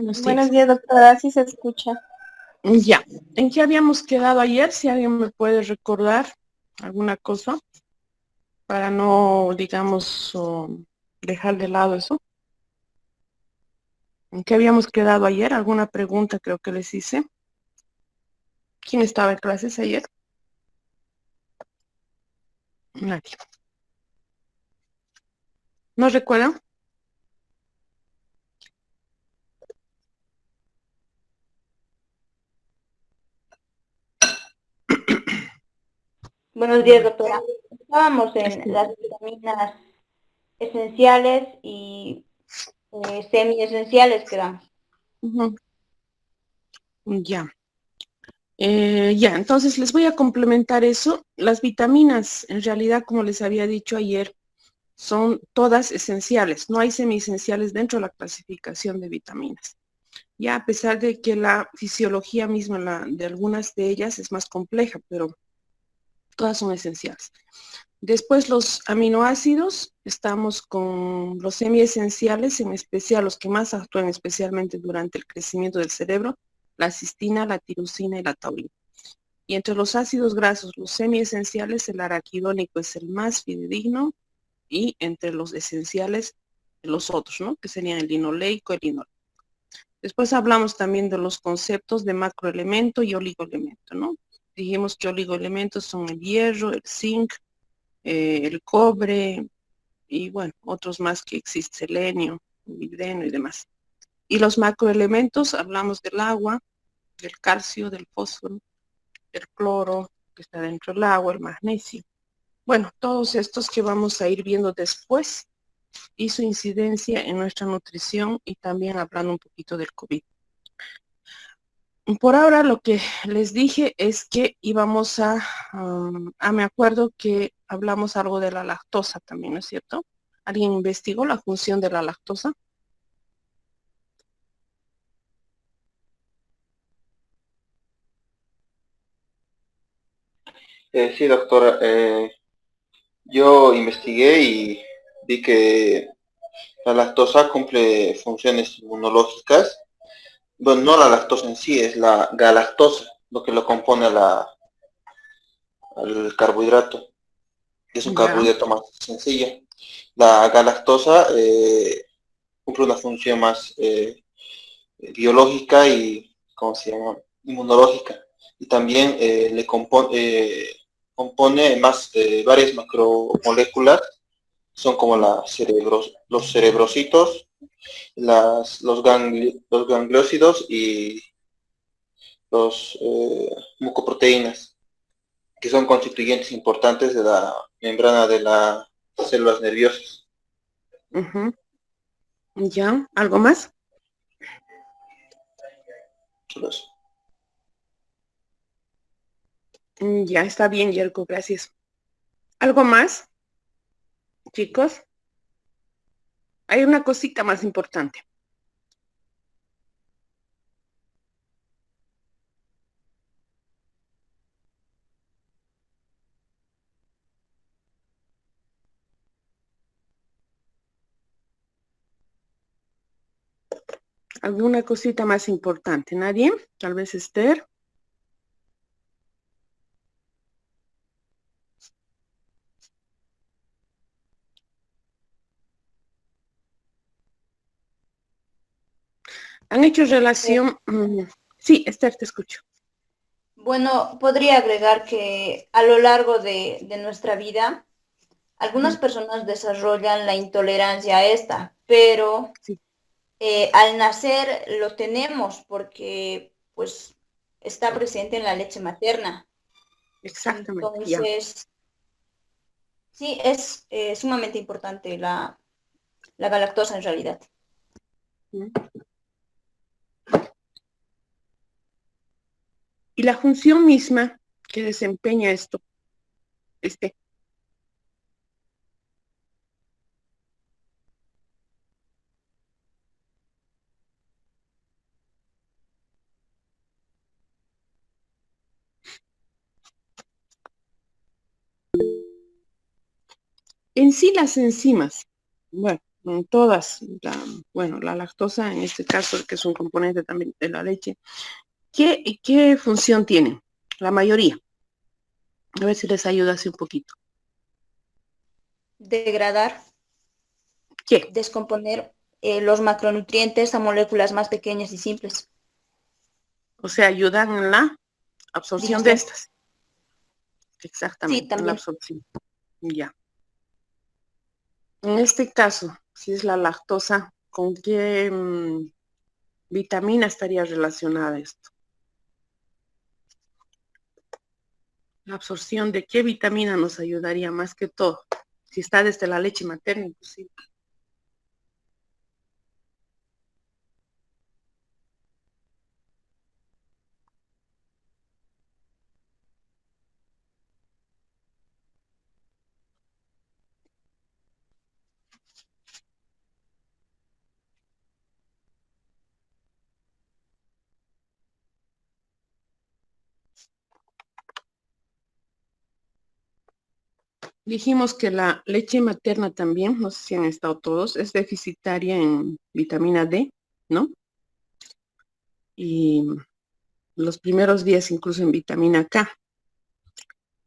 Buenos Buenos días. días, doctora. Sí se escucha. Ya, ¿en qué habíamos quedado ayer? Si alguien me puede recordar alguna cosa para no, digamos, dejar de lado eso. ¿En qué habíamos quedado ayer? ¿Alguna pregunta creo que les hice? ¿Quién estaba en clases ayer? Nadie. ¿No recuerdan? Buenos días, Bueno, doctora. Estábamos en este, las vitaminas esenciales y semiesenciales, quedamos. ujú, ya. Ya, entonces les voy a complementar eso. Las vitaminas, en realidad, como les había dicho ayer, son todas esenciales. No hay semiesenciales dentro de la clasificación de vitaminas. Ya a pesar de que la fisiología misma de algunas de ellas es más compleja, pero todas son esenciales. Después los aminoácidos, estamos con los semiesenciales, en especial los que más actúan especialmente durante el crecimiento del cerebro, la cistina, la tirosina y la taurina. Y entre los ácidos grasos, los semiesenciales, el araquidónico es el más fidedigno y entre los esenciales, los otros, ¿no? Que serían el linoleico, el linoleico. Después hablamos también de los conceptos de macroelemento y oligoelemento, ¿no? Dijimos que oligoelementos son el hierro, el zinc, el cobre y bueno, otros más que existen, selenio, molibdeno y demás. Y los macroelementos, hablamos del agua, del calcio, del fósforo, del cloro que está dentro del agua, el magnesio. Bueno, todos estos que vamos a ir viendo después y su incidencia en nuestra nutrición y también hablando un poquito del COVID. Por ahora lo que les dije es que íbamos me acuerdo que hablamos algo de la lactosa también, ¿no es cierto? ¿Alguien investigó la función de la lactosa? Sí, doctora. Yo investigué y vi que la lactosa cumple funciones inmunológicas. Bueno, no la lactosa en sí, es la galactosa, lo que lo compone al carbohidrato, que es un Ya, carbohidrato más sencillo. La galactosa cumple una función más biológica y, ¿cómo se llama? Inmunológica. Y también compone más varias macromoléculas, son como los cerebrocitos, los gangliósidos y los mucoproteínas, que son constituyentes importantes de la membrana de las células nerviosas. ujú, ya, ¿algo más? Solo eso. Ya está bien, Yerko, gracias. ¿Algo más, chicos? Hay una cosita más importante. ¿Alguna cosita más importante? ¿Nadie? Tal vez Esther. ¿Han hecho relación? Sí, Esther, te escucho. Bueno, podría agregar que a lo largo de nuestra vida, algunas Ujú, personas desarrollan la intolerancia a esta, pero sí, al nacer lo tenemos porque pues está presente en la leche materna. exactamente, ya. Entonces, sí, es sumamente importante la galactosa en realidad. Mm. Y la función misma que desempeña esto, este, en sí las enzimas, bueno, todas, bueno, la lactosa en este caso, que es un componente también de la leche, ¿qué función tienen? La mayoría. A ver si les ayuda así un poquito. Degradar, ¿Qué? descomponer los macronutrientes a moléculas más pequeñas y simples. O sea, ayudan en la absorción de Digestión. estas. Sí, Exactamente, en la también. absorción. Ya. En este caso, si es la lactosa, ¿con qué vitamina estaría relacionada esto? La absorción de qué vitamina nos ayudaría más que todo, si está desde la leche materna, inclusive. Dijimos que la leche materna también, no sé si han estado todos, es deficitaria en vitamina D, ¿no? Y los primeros días incluso en vitamina K.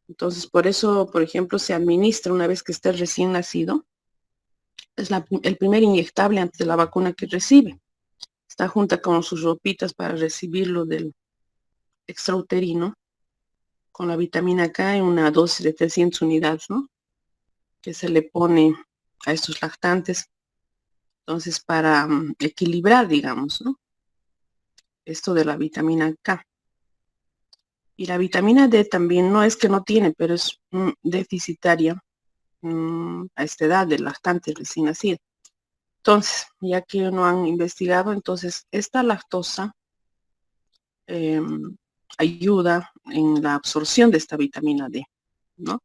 Entonces, por eso, por ejemplo, se administra una vez que esté recién nacido. Es el primer inyectable antes de la vacuna que recibe. Está junta con sus ropitas para recibirlo del extrauterino, con la vitamina K en una dosis de 300 unidades, ¿no? Que se le pone a estos lactantes. Entonces, para equilibrar, digamos, ¿no? Esto de la vitamina K. Y la vitamina D también no es que no tiene, pero es deficitaria a esta edad del lactante recién nacido. Entonces, ya que no han investigado, entonces esta lactosa eh, ayuda en la absorción de esta vitamina D, ¿no?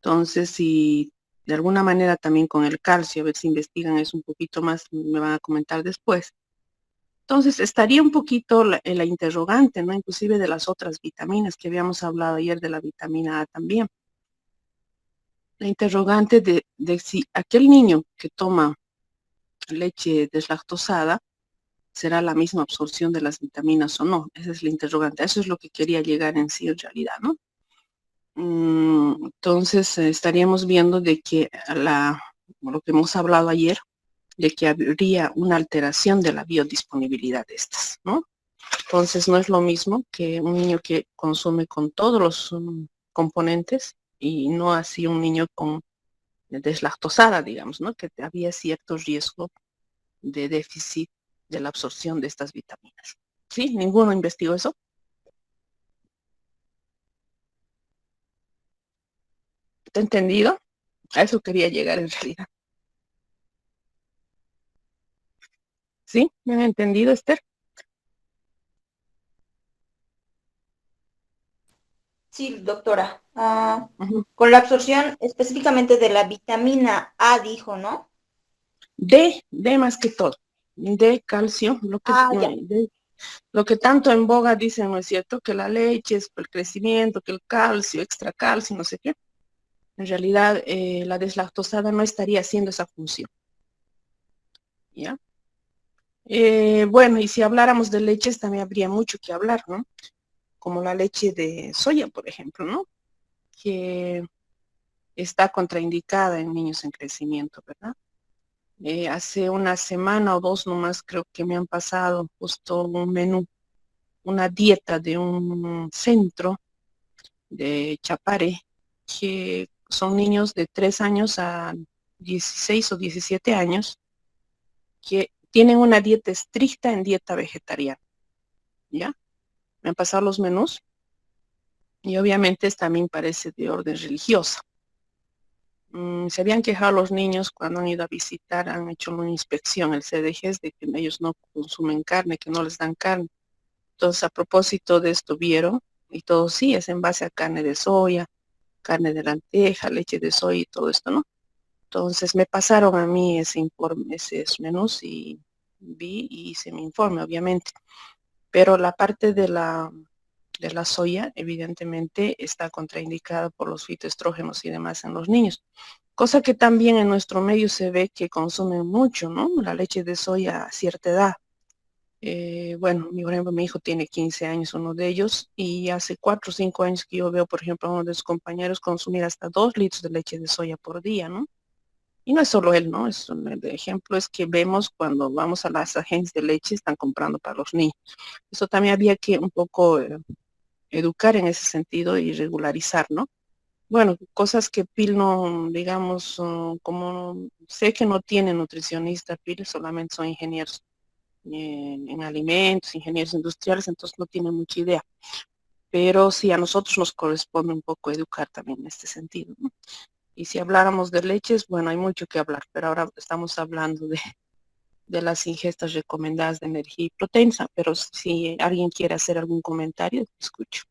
Entonces, si de alguna manera también con el calcio, a ver si investigan eso un poquito más, me van a comentar después. Entonces, estaría un poquito la interrogante, ¿no? Inclusive de las otras vitaminas que habíamos hablado ayer de la vitamina A también. La interrogante de si aquel niño que toma leche deslactosada será la misma absorción de las vitaminas o no. Esa es la interrogante. Eso es lo que quería llegar en sí en realidad, ¿no? Entonces estaríamos viendo de que lo que hemos hablado ayer, de que habría una alteración de la biodisponibilidad de estas, ¿no? Entonces no es lo mismo que un niño que consume con todos los componentes y no así un niño con deslactosada, digamos, ¿no? Que había cierto riesgo de déficit de la absorción de estas vitaminas. ¿Sí? ¿Ninguno investigó eso? ¿Te he entendido? A eso quería llegar en realidad. ¿Sí? ¿Me han entendido, Esther? Sí, doctora. Ujú. Con la absorción específicamente de la vitamina A, dijo, ¿no? D más que todo. D, calcio, Ah, ya. lo que tanto en boga dicen, ¿no es cierto? Que la leche es para el crecimiento, que el calcio, extra calcio, no sé qué. En realidad, la deslactosada no estaría haciendo esa función. ¿Ya? Bueno, y si habláramos de leches, también habría mucho que hablar, ¿no? Como la leche de soya, por ejemplo, ¿no? Que está contraindicada en niños en crecimiento, ¿verdad? Hace una semana o dos nomás creo que me han pasado justo un menú, una dieta de un centro de Chapare, que son niños de 3 años a 16 o 17 años, que tienen una dieta estricta en dieta vegetariana, ¿ya? Me han pasado los menús y obviamente también parece de orden religiosa. Se habían quejado los niños cuando han ido a visitar, han hecho una inspección, el CDG, de que ellos no consumen carne, que no les dan carne. Entonces, a propósito de esto, vieron, y todo sí, es en base a carne de soya, carne de lenteja, leche de soya y todo esto, ¿no? Entonces, me pasaron a mí ese informe, esos menús y vi y hice mi informe, obviamente. Pero la parte de la soya, evidentemente, está contraindicada por los fitoestrógenos y demás en los niños. cosa que también en nuestro medio se ve que consumen mucho, ¿no? La leche de soya a cierta edad. Bueno, por ejemplo, mi hijo tiene 15 años, uno de ellos, y hace 4 o 5 años que yo veo, por ejemplo, a uno de sus compañeros consumir hasta 2 litros de leche de soya por día, ¿no? Y no es solo él, ¿no? El ejemplo es que vemos cuando vamos a las agencias de leche, están comprando para los niños. Eso también había que un poco educar en ese sentido y regularizar, ¿no? Bueno, cosas que PIL no, digamos, como sé que no tiene nutricionista PIL, solamente son ingenieros en alimentos, ingenieros industriales, entonces no tienen mucha idea. Pero sí, a nosotros nos corresponde un poco educar también en este sentido, ¿no? Y si habláramos de leches, bueno, hay mucho que hablar, pero ahora estamos hablando de las ingestas recomendadas de energía y proteína, pero si alguien quiere hacer algún comentario, escucho.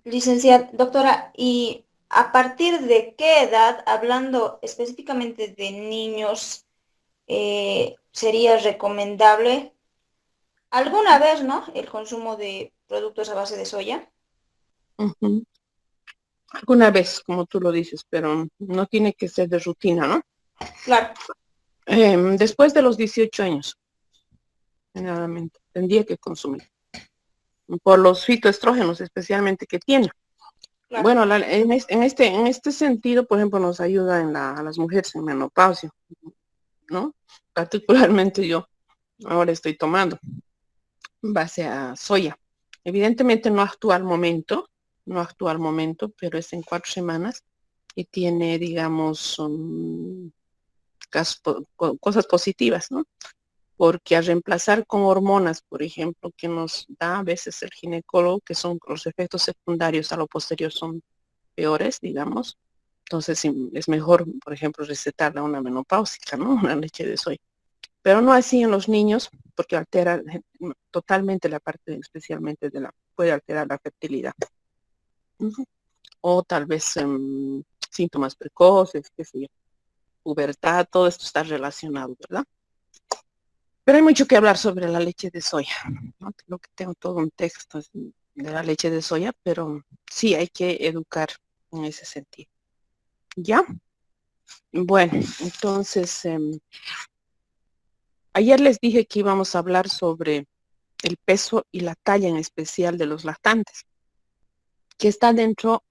Licenciada, doctora, ¿y a partir de qué edad, hablando específicamente de niños, sería recomendable alguna vez, ¿no? El consumo de productos a base de soya? Ujú. Alguna vez, como tú lo dices, pero no tiene que ser de rutina, ¿no? Claro, Después de los 18 años, generalmente, tendría que consumir, por los fitoestrógenos especialmente que tiene. claro. Bueno, en este sentido, por ejemplo, nos ayuda a las mujeres en menopausia, ¿no? Particularmente yo ahora estoy tomando en base a soya. Evidentemente no actúa al momento, no actúa al momento, pero es en 4 semanas y tiene, digamos, cosas positivas, ¿no? Porque al reemplazar con hormonas, por ejemplo, que nos da a veces el ginecólogo, que son los efectos secundarios a lo posterior son peores, digamos. Entonces es mejor, por ejemplo, recetarle a una menopáusica, ¿no? Una leche de soya. Pero no así en los niños, porque altera totalmente la parte, especialmente puede alterar la fertilidad. Ujú. O tal vez síntomas precoces, qué sé yo, pubertad, todo esto está relacionado, ¿verdad? Pero hay mucho que hablar sobre la leche de soya, ¿no? Creo que tengo todo un texto de la leche de soya, pero sí hay que educar en ese sentido. ¿Ya? Bueno, entonces, ayer les dije que íbamos a hablar sobre el peso y la talla en especial de los lactantes, que está dentro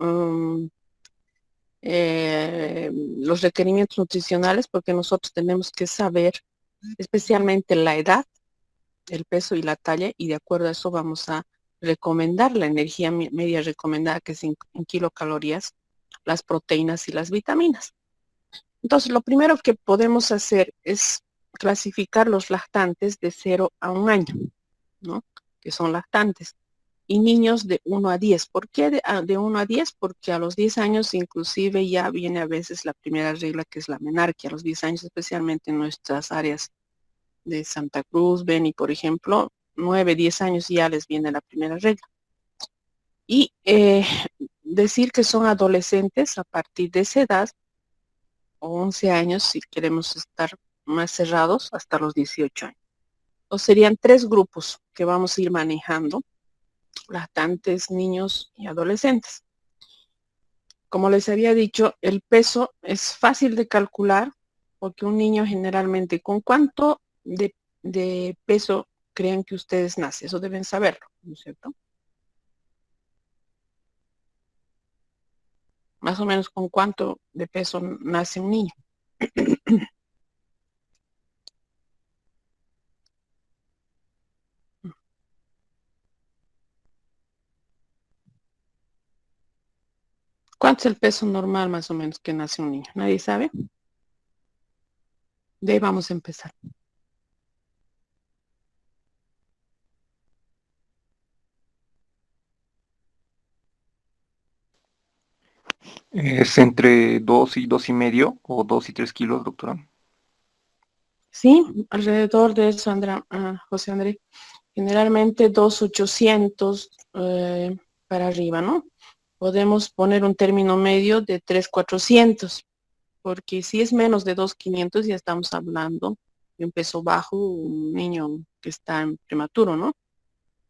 los requerimientos nutricionales, porque nosotros tenemos que saber especialmente la edad, el peso y la talla, y de acuerdo a eso vamos a recomendar la energía media recomendada, que es en kilocalorías, las proteínas y las vitaminas. Entonces, lo primero que podemos hacer es clasificar los lactantes de 0 a 1 año, ¿no? Que son lactantes. Y niños de 1 a 10. ¿Por qué de 1 a 10? Porque a los 10 años inclusive ya viene a veces la primera regla, que es la menarquia. A los 10 años, especialmente en nuestras áreas de Santa Cruz, Beni, por ejemplo, 9, 10 años ya les viene la primera regla. Y decir que son adolescentes a partir de esa edad, o 11 años, si queremos estar más cerrados, hasta los 18 años. O serían 3 grupos que vamos a ir manejando: lactantes, niños y adolescentes. Como les había dicho, el peso es fácil de calcular, porque un niño generalmente, ¿con cuánto de peso creen que ustedes nacen? Eso deben saberlo, ¿no es cierto? Más o menos, ¿con cuánto de peso nace un niño? ¿Cuánto es el peso normal más o menos que nace un niño? ¿Nadie sabe? De ahí vamos a empezar. Es entre 2 y 2,5 o 2 y 3 kilos, doctora. Sí, alrededor de eso, José Andrés. Generalmente 2.800 para arriba, ¿no? Podemos poner un término medio de 3.400. porque si es menos de 2.500 ya estamos hablando de un peso bajo, un niño que está en prematuro, ¿no?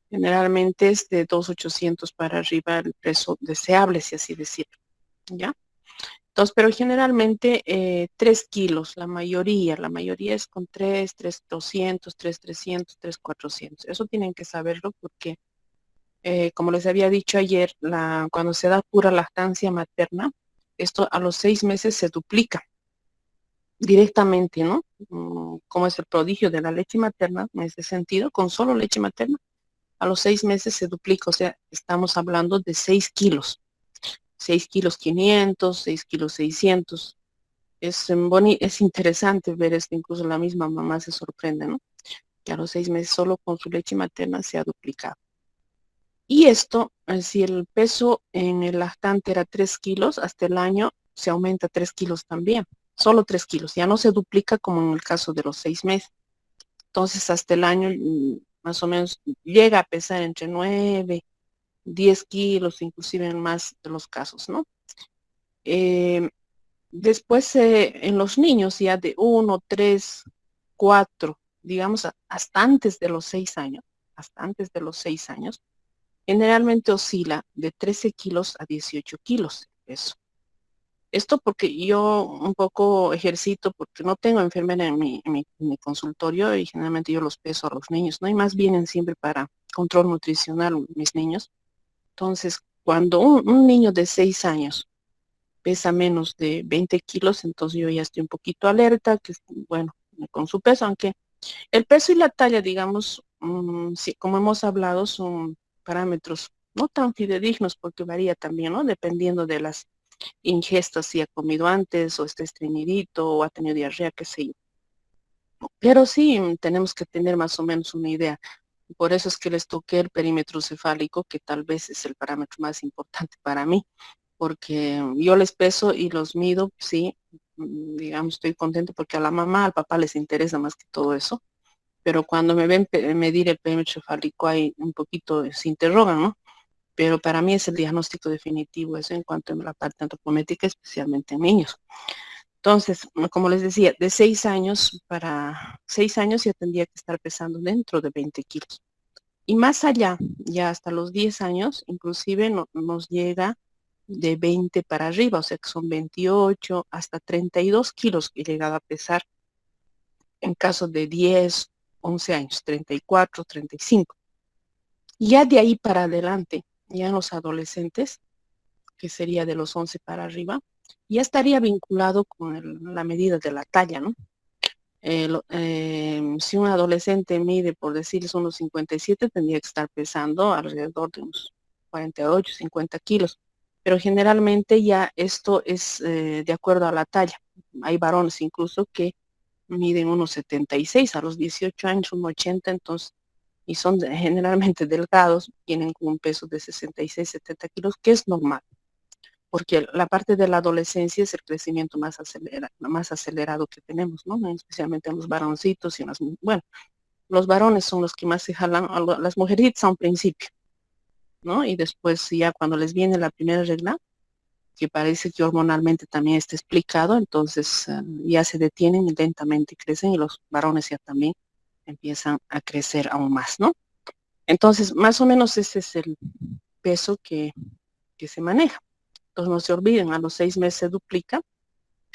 Generalmente es de 2.800 para arriba el peso deseable, si así decirlo, ¿ya? Entonces, pero generalmente 3 kilos, la mayoría es con 3.200, 3.300, 3.400. Eso tienen que saberlo porque, como les había dicho ayer, cuando se da pura lactancia materna, esto a los 6 meses se duplica directamente, ¿no? Como es el prodigio de la leche materna, en ese sentido, con solo leche materna, a los 6 meses se duplica, o sea, estamos hablando de 6 kilos, 6 kilos 500, 6 kilos 600. Es interesante ver esto, incluso la misma mamá se sorprende, ¿no? Que a los 6 meses solo con su leche materna se ha duplicado. Y esto, si el peso en el lactante era 3 kilos, hasta el año se aumenta 3 kilos también, solo 3 kilos, ya no se duplica como en el caso de los 6 meses. Entonces, hasta el año más o menos llega a pesar entre 9, 10 kilos, inclusive en más de los casos, ¿no? Después, en los niños ya de 1, 3, 4, digamos, hasta antes de los 6 años, hasta antes de los 6 años, generalmente oscila de 13 kilos a 18 kilos de peso. Esto porque yo un poco ejercito, porque no tengo enfermera en mi consultorio y generalmente yo los peso a los niños, ¿no? Y más vienen siempre para control nutricional mis niños. Entonces, cuando un niño de 6 años pesa menos de 20 kilos, entonces yo ya estoy un poquito alerta, que bueno, con su peso, aunque el peso y la talla, digamos, sí, como hemos hablado, son parámetros no tan fidedignos porque varía también, ¿no? Dependiendo de las ingestas, si ha comido antes o está estreñidito o ha tenido diarrea, qué sé yo. Pero sí tenemos que tener más o menos una idea. Por eso es que les toqué el perímetro cefálico, que tal vez es el parámetro más importante para mí, porque yo les peso y los mido, sí, digamos, estoy contento porque a la mamá, al papá les interesa más que todo eso, pero cuando me ven medir el perímetro cefálico hay un poquito, se interrogan, ¿no? Pero para mí es el diagnóstico definitivo, eso en cuanto a la parte antropométrica, especialmente en niños. Entonces, como les decía, de 6 años para 6 años ya tendría que estar pesando dentro de 20 kilos. Y más allá, ya hasta los 10 años, inclusive nos llega de 20 para arriba, o sea que son 28 hasta 32 kilos que he llegado a pesar en caso de 10, 11 años, 34, 35. Ya de ahí para adelante, ya en los adolescentes, que sería de los 11 para arriba, ya estaría vinculado con la medida de la talla, ¿no? Si un adolescente mide, por decirles, unos 57, tendría que estar pesando alrededor de unos 48, 50 kilos. Pero generalmente ya esto es de acuerdo a la talla. Hay varones incluso que miden unos 76 a los 18 años, unos 80, entonces, y son generalmente delgados, tienen un peso de 66, 70 kilos, que es normal porque la parte de la adolescencia es el crecimiento más acelerado que tenemos, ¿no? Especialmente en los varoncitos y en bueno, los varones son los que más se jalan, las mujercitas a un principio, ¿no? Y después ya cuando les viene la primera regla, que parece que hormonalmente también está explicado, entonces ya se detienen y lentamente crecen y los varones ya también empiezan a crecer aún más, ¿no? Entonces, más o menos ese es el peso que se maneja. Entonces no se olviden, a los 6 meses se duplica,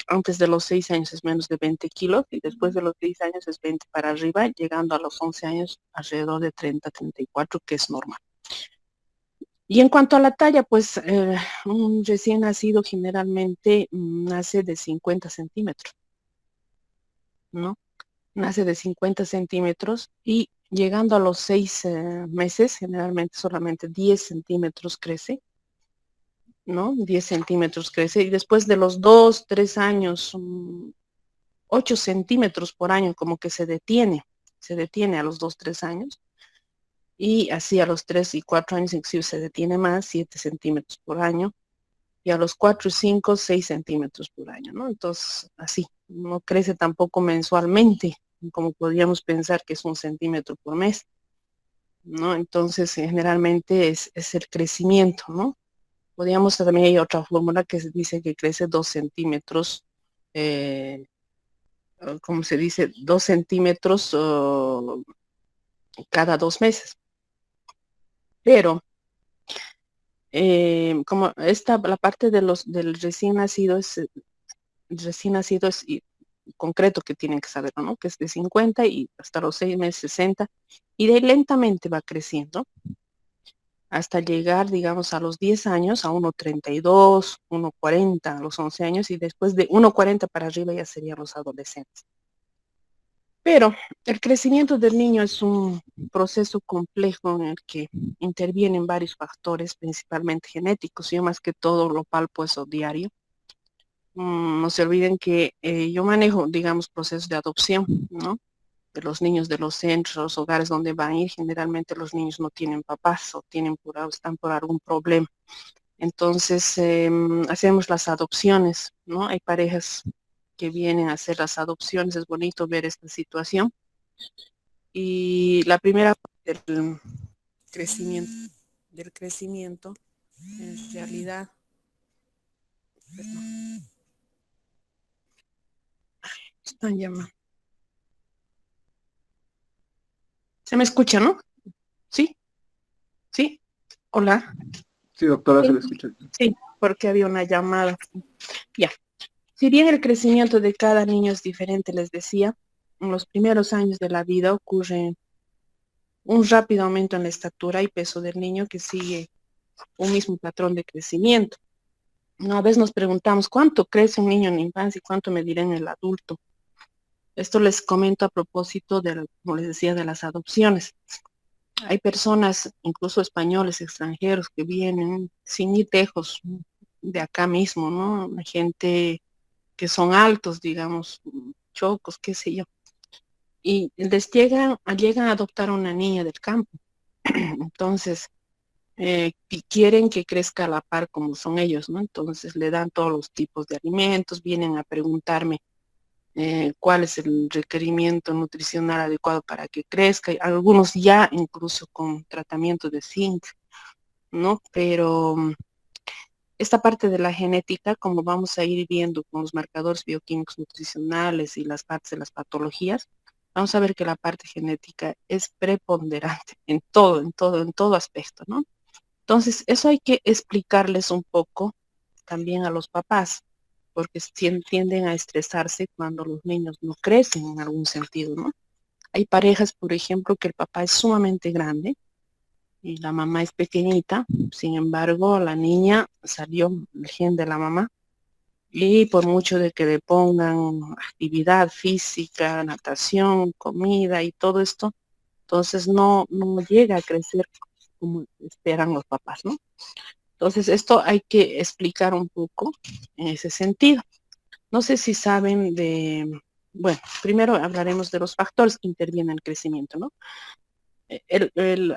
antes de los 6 años es menos de 20 kilos y después de los 6 años es 20 para arriba, llegando a los 11 años alrededor de 30, 34, que es normal. Y en cuanto a la talla, pues un recién nacido generalmente nace de 50 centímetros, ¿no? Nace de 50 centímetros y llegando a los 6 meses, generalmente solamente 10 centímetros crece, ¿no? 10 centímetros crece y después de los 2, 3 años, 8 centímetros por año como que se detiene a los 2, 3 años y así a los 3 y 4 años inclusive se detiene más, 7 centímetros por año y a los 4, 5, 6 centímetros por año, ¿no? Entonces así, no crece tampoco mensualmente como podríamos pensar que es 1 centímetro por mes, ¿no? Entonces generalmente es el crecimiento, ¿no? Podríamos también hay otra fórmula que dice que crece 2 centímetros como se dice, 2 centímetros cada 2 meses. Pero como la parte del recién nacido es concreto que tienen que saberlo, ¿no? Que es de 50 y hasta los 6 meses 60, y de ahí lentamente va creciendo hasta llegar, digamos, a los 10 años, a 1,32, 1,40 a los 11 años, y después de 1,40 para arriba ya serían los adolescentes. Pero el crecimiento del niño es un proceso complejo en el que intervienen varios factores, principalmente genéticos. Yo más que todo lo palpo eso diario. No se olviden que yo manejo, digamos, procesos de adopción, ¿no? De los niños de los centros, hogares donde van a ir. Generalmente los niños no tienen papás o están por algún problema. Entonces, hacemos las adopciones, ¿no? Hay parejas que vienen a hacer las adopciones. Es bonito ver esta situación. Y la primera parte del crecimiento, en realidad, perdón, están llamando. ¿Se me escucha, no? ¿Sí? ¿Sí? Hola. Sí, doctora, se le escucha. Sí, porque había una llamada. Ya. Si bien el crecimiento de cada niño es diferente, les decía, en los primeros años de la vida ocurre un rápido aumento en la estatura y peso del niño que sigue un mismo patrón de crecimiento. Una vez nos preguntamos cuánto crece un niño en la infancia y cuánto medirá en el adulto. Esto les comento a propósito como les decía, de las adopciones. Hay personas, incluso españoles, extranjeros, que vienen sin ir lejos de acá mismo, ¿no? Gente que son altos, digamos, chocos, qué sé yo. Y llegan a adoptar a una niña del campo. Entonces, quieren que crezca a la par como son ellos, ¿no? Entonces le dan todos los tipos de alimentos, vienen a preguntarme cuál es el requerimiento nutricional adecuado para que crezca, y algunos ya incluso con tratamiento de zinc, ¿no? Pero esta parte de la genética, como vamos a ir viendo con los marcadores bioquímicos nutricionales y las partes de las patologías, vamos a ver que la parte genética es preponderante en todo, en todo aspecto, ¿no? Entonces, eso hay que explicarles un poco también a los papás, porque tienden a estresarse cuando los niños no crecen en algún sentido, ¿no? Hay parejas, por ejemplo, que el papá es sumamente grande y la mamá es pequeñita. Sin embargo, la niña salió el gen de la mamá, y por mucho de que le pongan actividad física, natación, comida y todo esto, entonces no llega a crecer como esperan los papás, ¿no? Entonces, esto hay que explicar un poco en ese sentido. No sé si saben bueno, primero hablaremos de los factores que intervienen en el crecimiento, ¿no?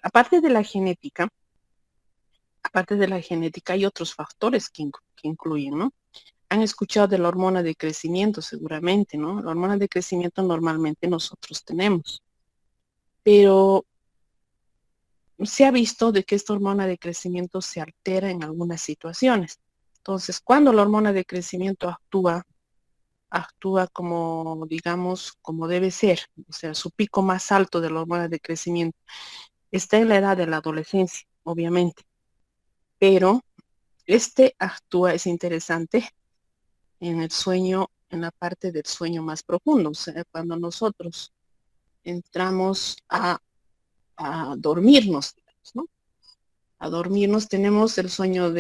Aparte de la genética hay otros factores que incluyen, ¿no? Han escuchado de la hormona de crecimiento seguramente, ¿no? La hormona de crecimiento normalmente nosotros tenemos, pero se ha visto de que esta hormona de crecimiento se altera en algunas situaciones. Entonces, cuando la hormona de crecimiento actúa como, digamos, como debe ser, o sea, su pico más alto de la hormona de crecimiento está en la edad de la adolescencia, obviamente, pero es interesante en el sueño, en la parte del sueño más profundo, o sea, cuando nosotros entramos a dormirnos, digamos, ¿no? A dormirnos tenemos el sueño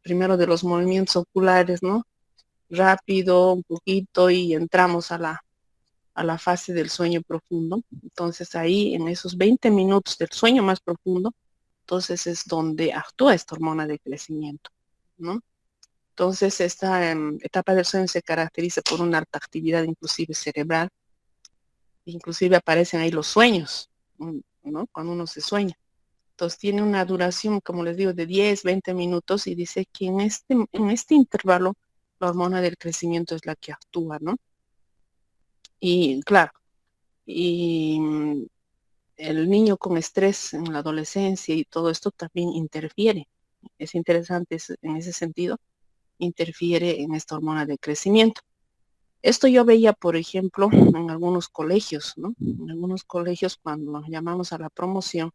primero de los movimientos oculares, ¿no? Rápido, un poquito, y entramos a la fase del sueño profundo. Entonces ahí, en esos 20 minutos del sueño más profundo, entonces es donde actúa esta hormona de crecimiento, ¿no? Entonces esta etapa del sueño se caracteriza por una alta actividad inclusive cerebral, inclusive aparecen ahí los sueños, ¿no? Cuando uno se sueña. Entonces tiene una duración, como les digo, de 10, 20 minutos, y dice que en este intervalo la hormona del crecimiento es la que actúa, ¿no? Y claro, y el niño con estrés en la adolescencia y todo esto también interfiere. Es interesante en ese sentido, interfiere en esta hormona de crecimiento. Esto yo veía, por ejemplo, en algunos colegios, ¿no? En algunos colegios cuando llamamos a la promoción,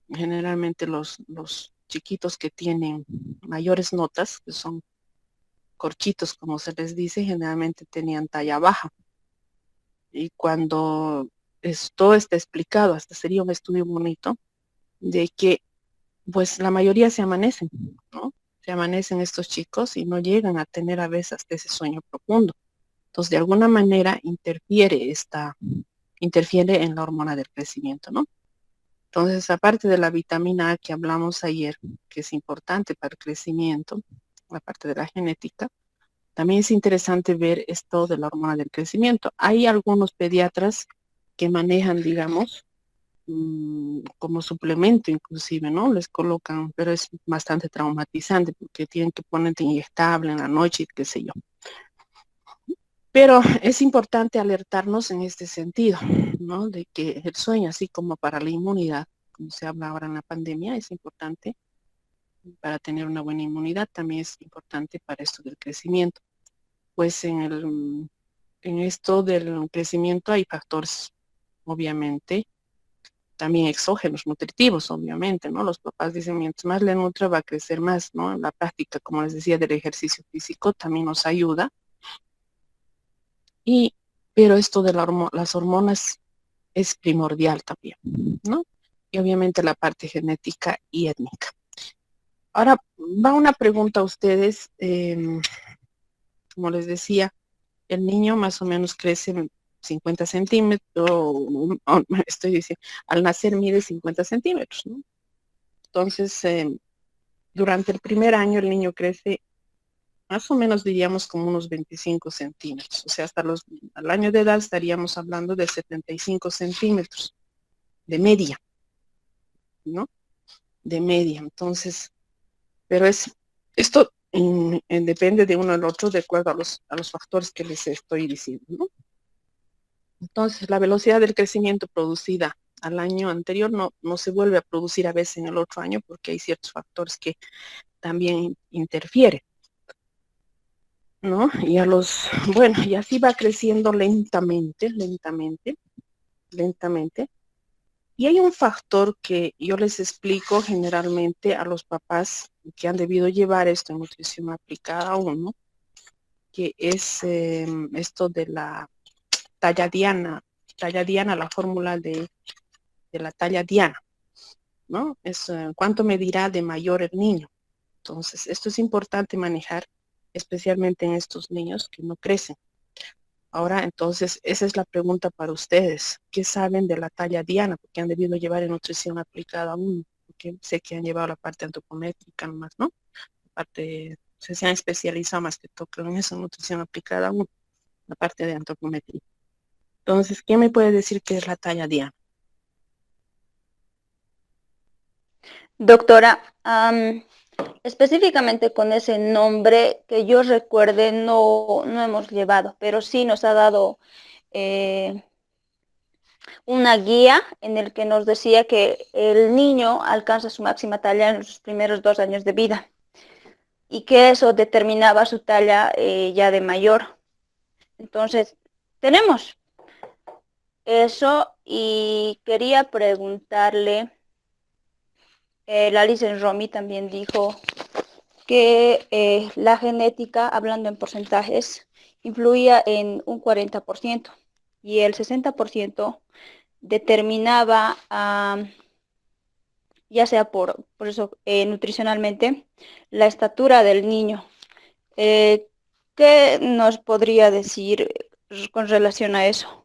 generalmente los chiquitos que tienen mayores notas, que son corchitos, como se les dice, generalmente tenían talla baja. Y cuando esto está explicado, hasta sería un estudio bonito, de que pues la mayoría se amanecen, ¿no? Se amanecen estos chicos y no llegan a tener a veces ese sueño profundo. Entonces, de alguna manera interfiere en la hormona del crecimiento, ¿no? Entonces, aparte de la vitamina A que hablamos ayer, que es importante para el crecimiento, aparte de la genética, también es interesante ver esto de la hormona del crecimiento. Hay algunos pediatras que manejan, digamos, como suplemento inclusive, ¿no? Les colocan, pero es bastante traumatizante porque tienen que ponerte inyectable en la noche y qué sé yo. Pero es importante alertarnos en este sentido, ¿no? De que el sueño, así como para la inmunidad, como se habla ahora en la pandemia, es importante para tener una buena inmunidad, también es importante para esto del crecimiento. Pues en esto del crecimiento hay factores, obviamente, también exógenos, nutritivos, obviamente, ¿no? Los papás dicen, mientras más le nutra va a crecer más, ¿no? En la práctica, como les decía, del ejercicio físico también nos ayuda. Y, pero esto de las hormonas es primordial también, ¿no? Y obviamente la parte genética y étnica. Ahora, va una pregunta a ustedes, como les decía, el niño más o menos crece 50 centímetros, estoy diciendo, al nacer mide 50 centímetros, ¿no? Entonces, durante el primer año el niño crece más o menos diríamos como unos 25 centímetros, o sea, al año de edad estaríamos hablando de 75 centímetros de media, ¿no? De media, entonces, pero esto depende de uno al otro de acuerdo a los factores que les estoy diciendo, ¿no? Entonces, la velocidad del crecimiento producida al año anterior no se vuelve a producir a veces en el otro año porque hay ciertos factores que también interfieren, ¿no? Bueno, y así va creciendo lentamente, lentamente, lentamente. Y hay un factor que yo les explico generalmente a los papás que han debido llevar esto en nutrición aplicada a uno, que es esto de la talla diana, la fórmula de la talla diana, ¿no? Es cuánto medirá de mayor el niño. Entonces, esto es importante manejar, especialmente en estos niños que no crecen. Ahora, entonces, esa es la pregunta para ustedes. ¿Qué saben de la talla diana? Porque han debido llevar en nutrición aplicada aún, porque sé que han llevado la parte antropométrica nomás, ¿no? La parte, se han especializado más que todo en eso, nutrición aplicada aún, la parte de antropometría. Entonces, ¿qué me puede decir qué es la talla diana? Doctora, específicamente con ese nombre que yo recuerde no hemos llevado, pero sí nos ha dado una guía en el que nos decía que el niño alcanza su máxima talla en sus primeros 2 años de vida y que eso determinaba su talla ya de mayor. Entonces, tenemos eso y quería preguntarle, la Alice Romy también dijo que la genética, hablando en porcentajes, influía en un 40% y el 60% determinaba, ya sea por eso nutricionalmente, la estatura del niño. Eh, ¿Qué nos podría decir con relación a eso?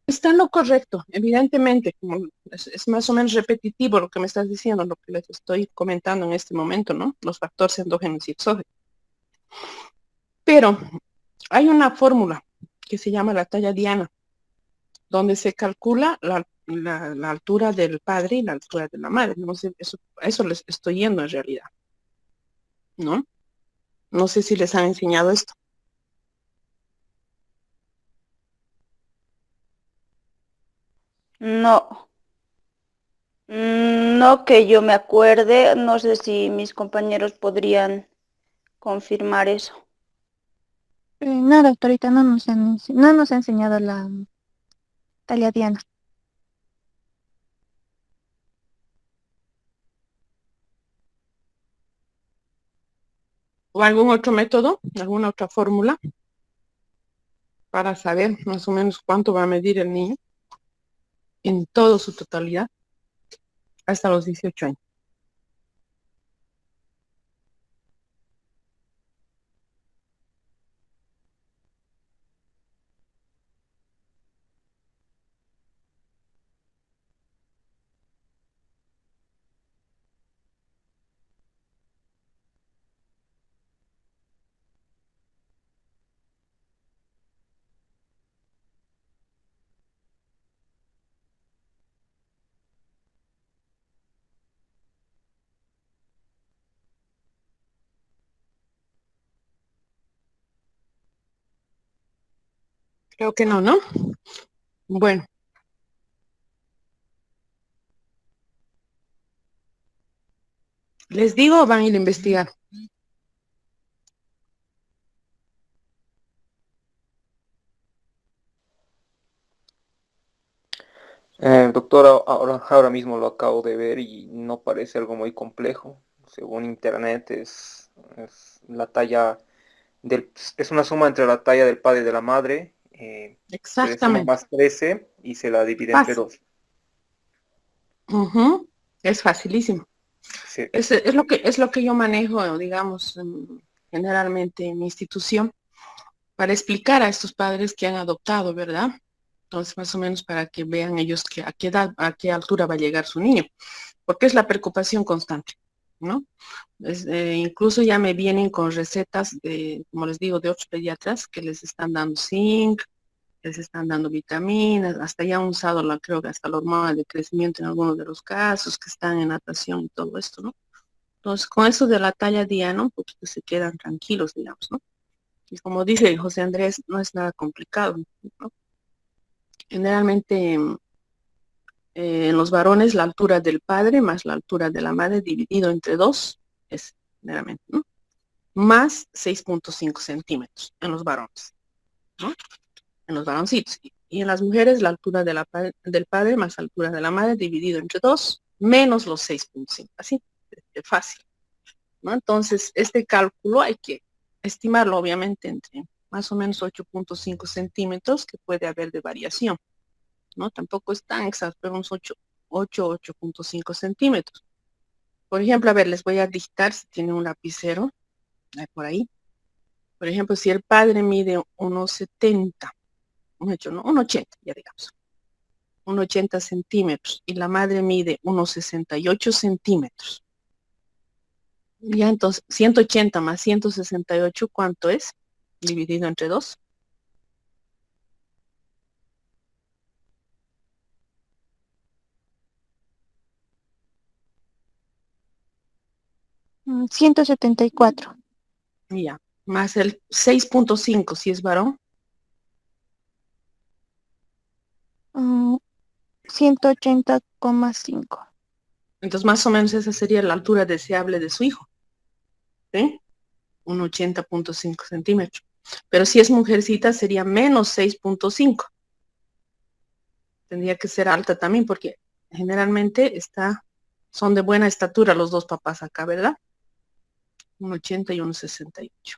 Está en lo correcto, evidentemente, como es más o menos repetitivo lo que me estás diciendo, lo que les estoy comentando en este momento, ¿no? Los factores endógenos y exógenos. Pero hay una fórmula que se llama la talla diana, donde se calcula la altura del padre y la altura de la madre. No sé, eso les estoy yendo en realidad, ¿no? No sé si les han enseñado esto. No. No que yo me acuerde, no sé si mis compañeros podrían confirmar eso. No, doctorita, no nos ha enseñado la talla Diana. ¿O algún otro método, alguna otra fórmula para saber más o menos cuánto va a medir el niño en toda su totalidad hasta los 18 años? Creo que no, ¿no? Bueno, ¿les digo o van a ir a investigar? Doctora, ahora mismo lo acabo de ver y no parece algo muy complejo. Según internet es la talla es una suma entre la talla del padre y de la madre. Se le suma Exactamente. más 13 y se la divide entre Fácil. 2. Ujú. Es facilísimo. Sí, Es lo que yo manejo, digamos, generalmente en mi institución, para explicar a estos padres que han adoptado, ¿verdad? Entonces, más o menos para que vean ellos que a qué edad, a qué altura va a llegar su niño, porque es la preocupación constante, ¿no? Incluso ya me vienen con recetas de, como les digo, de otros pediatras que les están dando zinc, les están dando vitaminas, hasta ya han usado creo que hasta la hormona de crecimiento en algunos de los casos, que están en natación y todo esto, ¿no? Entonces, con eso de la talla diana, un poquito se quedan tranquilos, digamos, ¿no? Y como dice José Andrés, no es nada complicado, ¿no? Generalmente en los varones la altura del padre más la altura de la madre dividido entre 2 es generalmente, ¿no? Más 6.5 centímetros en los varones, ¿no? En los varoncitos. Y en las mujeres la altura del padre más la altura de la madre dividido entre 2 menos los 6.5, así, de fácil, ¿no? Entonces, este cálculo hay que estimarlo obviamente entre más o menos 8.5 centímetros que puede haber de variación, ¿no? Tampoco es tan exacto, pero unos 8.5 centímetros. Por ejemplo, a ver, les voy a dictar si tiene un lapicero, por ahí. Por ejemplo, si el padre mide 1,70, un hecho, ¿no? 1,80, ya digamos, 1,80 centímetros, y la madre mide 1,68 centímetros. Ya entonces, 180 más 168, ¿cuánto es? Dividido entre 2. 174. Ya. Más el 6.5 si es varón. 180,5. Entonces, más o menos esa sería la altura deseable de su hijo, ¿sí? Un 80.5 centímetros. Pero si es mujercita sería menos 6.5. Tendría que ser alta también porque generalmente son de buena estatura los dos papás acá, ¿verdad? Un 80 y un 68.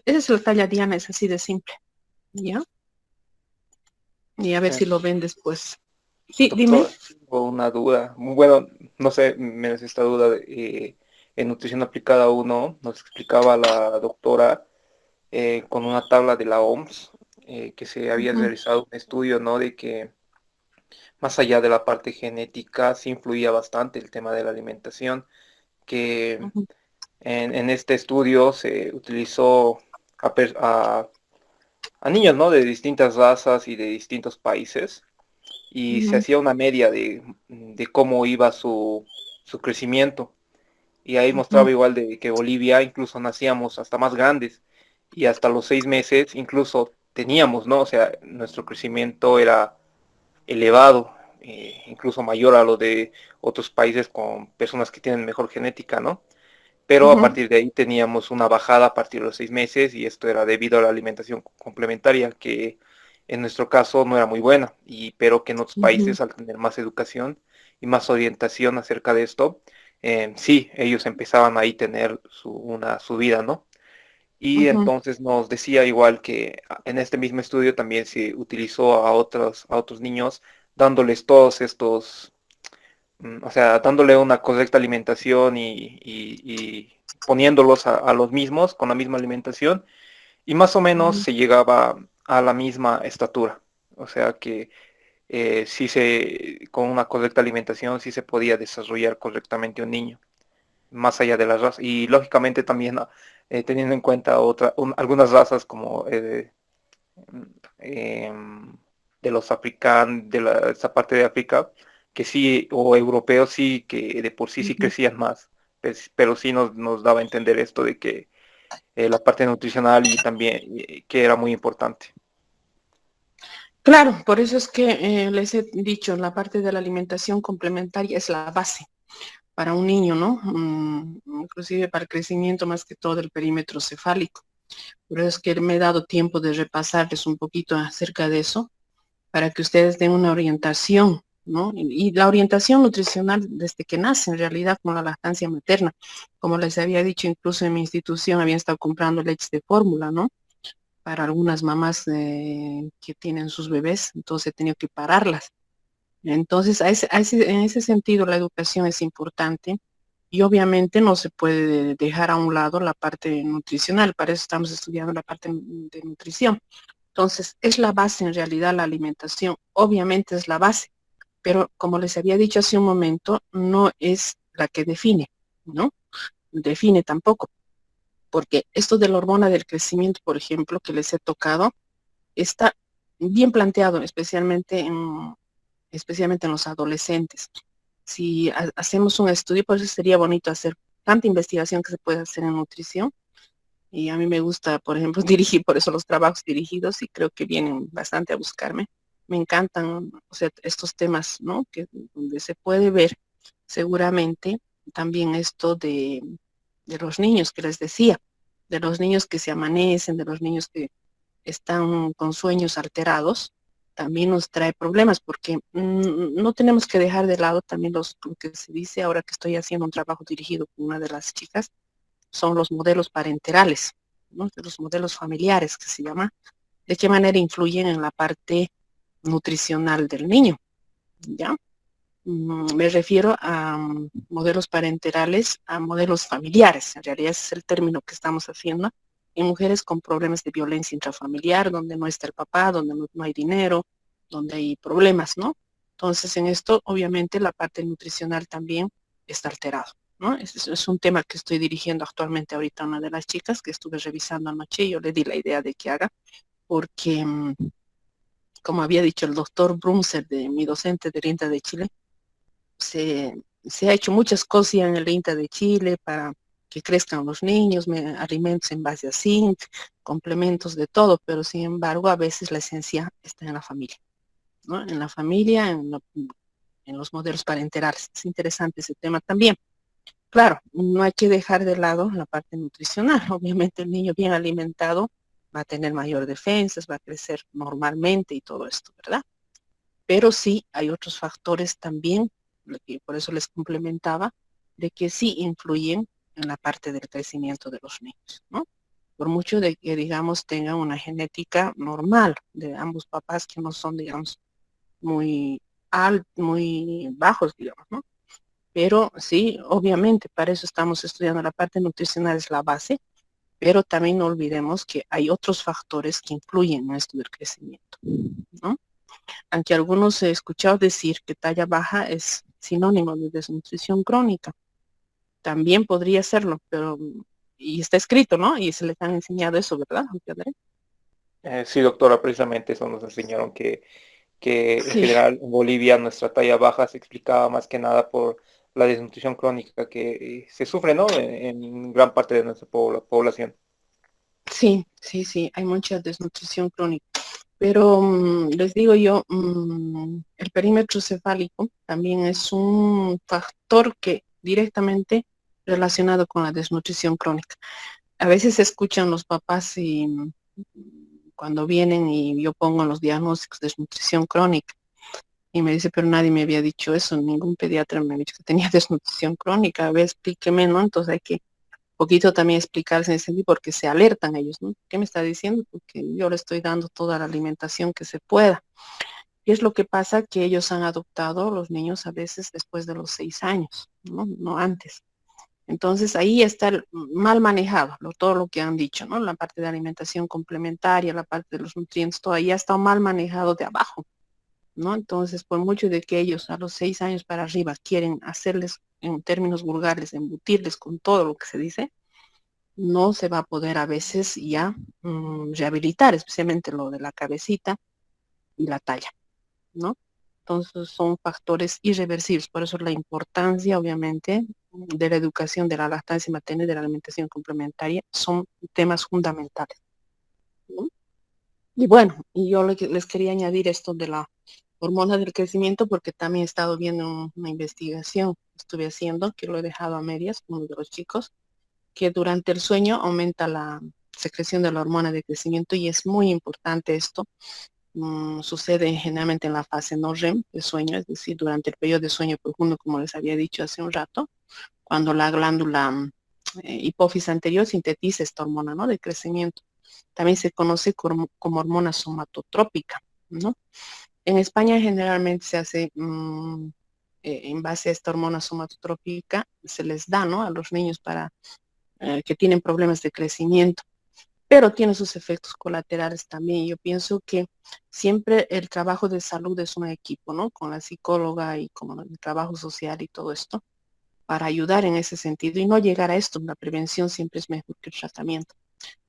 Esa es la talla diana, es así de simple. ¿Ya? Y a ver si lo ven después. Sí, dime. doctor, tengo una duda. Bueno, no sé, menos esta duda en nutrición aplicada 1 nos explicaba la doctora con una tabla de la OMS que se había Ujú, realizado un estudio, ¿no? De que más allá de la parte genética, sí influía bastante el tema de la alimentación, que ujú, en este estudio se utilizó a niños, ¿no? De distintas razas y de distintos países, y se ujú, hacía una media de cómo iba su crecimiento. Y ahí ujú. mostraba igual de que Bolivia incluso nacíamos hasta más grandes y hasta los 6 meses incluso teníamos, ¿no? O sea, nuestro crecimiento era elevado. incluso mayor a lo de otros países con personas que tienen mejor genética, ¿no? Pero a partir de ahí teníamos una bajada a partir de los 6 meses y esto era debido a la alimentación complementaria, que en nuestro caso no era muy buena, pero que en otros países al tener más educación y más orientación acerca de esto, sí, ellos empezaban ahí a tener una subida, ¿no? Y entonces nos decía igual que en este mismo estudio también se utilizó a otros niños dándoles todos estos, o sea, dándole una correcta alimentación y poniéndolos a los mismos con la misma alimentación y más o menos se llegaba a la misma estatura. O sea que con una correcta alimentación sí se podía desarrollar correctamente un niño más allá de las razas. Y lógicamente también teniendo en cuenta algunas razas como em, de los africanos, esa parte de África, que sí, o europeos sí, que de por sí sí crecían más, pero sí nos daba a entender esto de que la parte nutricional y también que era muy importante. Claro, por eso es que les he dicho, la parte de la alimentación complementaria es la base para un niño, ¿no? Inclusive para el crecimiento más que todo del perímetro cefálico. Por eso es que me he dado tiempo de repasarles un poquito acerca de eso, para que ustedes den una orientación, ¿no? Y la orientación nutricional desde que nace, en realidad, con la lactancia materna. Como les había dicho, incluso en mi institución habían estado comprando leche de fórmula, ¿no? Para algunas mamás que tienen sus bebés, entonces he tenido que pararlas. Entonces, en ese sentido, la educación es importante y obviamente no se puede dejar a un lado la parte nutricional, para eso estamos estudiando la parte de nutrición. Entonces, es la base en realidad la alimentación, obviamente es la base, pero como les había dicho hace un momento, no es la que define, ¿no? Define tampoco, porque esto de la hormona del crecimiento, por ejemplo, que les he tocado, está bien planteado, especialmente en los adolescentes. Si hacemos un estudio, por eso sería bonito hacer tanta investigación que se puede hacer en nutrición. Y a mí me gusta, por ejemplo, dirigir, por eso los trabajos dirigidos, y creo que vienen bastante a buscarme. Me encantan, o sea, estos temas, ¿no? Donde se puede ver seguramente también esto de los niños que les decía, de los niños que se amanecen, de los niños que están con sueños alterados, también nos trae problemas porque no tenemos que dejar de lado también lo que se dice ahora que estoy haciendo un trabajo dirigido con una de las chicas, son los modelos parenterales, ¿no? De los modelos familiares que se llama, de qué manera influyen en la parte nutricional del niño, ¿ya? Me refiero a modelos parenterales, a modelos familiares. En realidad ese es el término que estamos haciendo en mujeres con problemas de violencia intrafamiliar, donde no está el papá, donde no hay dinero, donde hay problemas, ¿no? Entonces, en esto, obviamente, la parte nutricional también está alterado, ¿no? Es un tema que estoy dirigiendo actualmente ahorita a una de las chicas que estuve revisando anoche y yo le di la idea de que haga, porque, como había dicho el doctor Brunzer, de mi docente del INTA de Chile, se ha hecho muchas cosas en el INTA de Chile para que crezcan los niños, alimentos en base a zinc, complementos de todo, pero sin embargo a veces la esencia está en la familia, ¿no? En la familia, en los modelos parenterales. Es interesante ese tema también. Claro, no hay que dejar de lado la parte nutricional. Obviamente el niño bien alimentado va a tener mayor defensas, va a crecer normalmente y todo esto, ¿verdad? Pero sí hay otros factores también, por eso les complementaba, de que sí influyen en la parte del crecimiento de los niños, ¿no? Por mucho de que, digamos, tengan una genética normal de ambos papás que no son, digamos, muy bajos, digamos, ¿no? Pero sí, obviamente, para eso estamos estudiando la parte nutricional, es la base, pero también no olvidemos que hay otros factores que influyen en esto del crecimiento, ¿no? Aunque algunos he escuchado decir que talla baja es sinónimo de desnutrición crónica. También podría serlo, pero, y está escrito, ¿no? Y se les han enseñado eso, ¿verdad, André? Sí, doctora, precisamente eso nos enseñaron que en Sí, general en Bolivia nuestra talla baja se explicaba más que nada por la desnutrición crónica que se sufre, ¿no? En gran parte de nuestra población. sí, hay mucha desnutrición crónica. Pero les digo yo, el perímetro cefálico también es un factor que directamente relacionado con la desnutrición crónica. A veces se escuchan los papás y cuando vienen y yo pongo los diagnósticos de desnutrición crónica y me dice, pero nadie me había dicho eso, ningún pediatra me ha dicho que tenía desnutrición crónica, a ver, explíqueme, ¿no? Entonces hay que poquito también explicarse en ese sentido porque se alertan ellos, ¿no? ¿Qué me está diciendo? Porque yo le estoy dando toda la alimentación que se pueda. ¿Qué es lo que pasa? Que ellos han adoptado los niños a veces después de los 6 años, ¿no? No antes. Entonces ahí está mal manejado todo lo que han dicho, ¿no? La parte de alimentación complementaria, la parte de los nutrientes, todo ahí ha estado mal manejado de abajo, ¿no? Entonces, por mucho de que ellos a los 6 años para arriba quieren hacerles, en términos vulgares, embutirles con todo lo que se dice, no se va a poder a veces ya rehabilitar, especialmente lo de la cabecita y la talla, ¿no? Entonces son factores irreversibles, por eso la importancia, obviamente, de la educación de la lactancia materna y de la alimentación complementaria son temas fundamentales, ¿no? Y bueno, y yo les quería añadir esto de la hormona del crecimiento porque también he estado viendo una investigación que estuve haciendo, que lo he dejado a medias, uno de los chicos, que durante el sueño aumenta la secreción de la hormona de crecimiento y es muy importante esto. Sucede generalmente en la fase no REM de sueño, es decir, durante el periodo de sueño profundo, como les había dicho hace un rato, cuando la glándula hipófisis anterior sintetiza esta hormona, ¿no? De crecimiento. También se conoce como hormona somatotrópica, ¿no? En España generalmente se hace en base a esta hormona somatotrópica, se les da, ¿no? A los niños para que tienen problemas de crecimiento, pero tiene sus efectos colaterales también. Yo pienso que siempre el trabajo de salud es un equipo, ¿no? Con la psicóloga y con el trabajo social y todo esto, para ayudar en ese sentido y no llegar a esto. La prevención siempre es mejor que el tratamiento.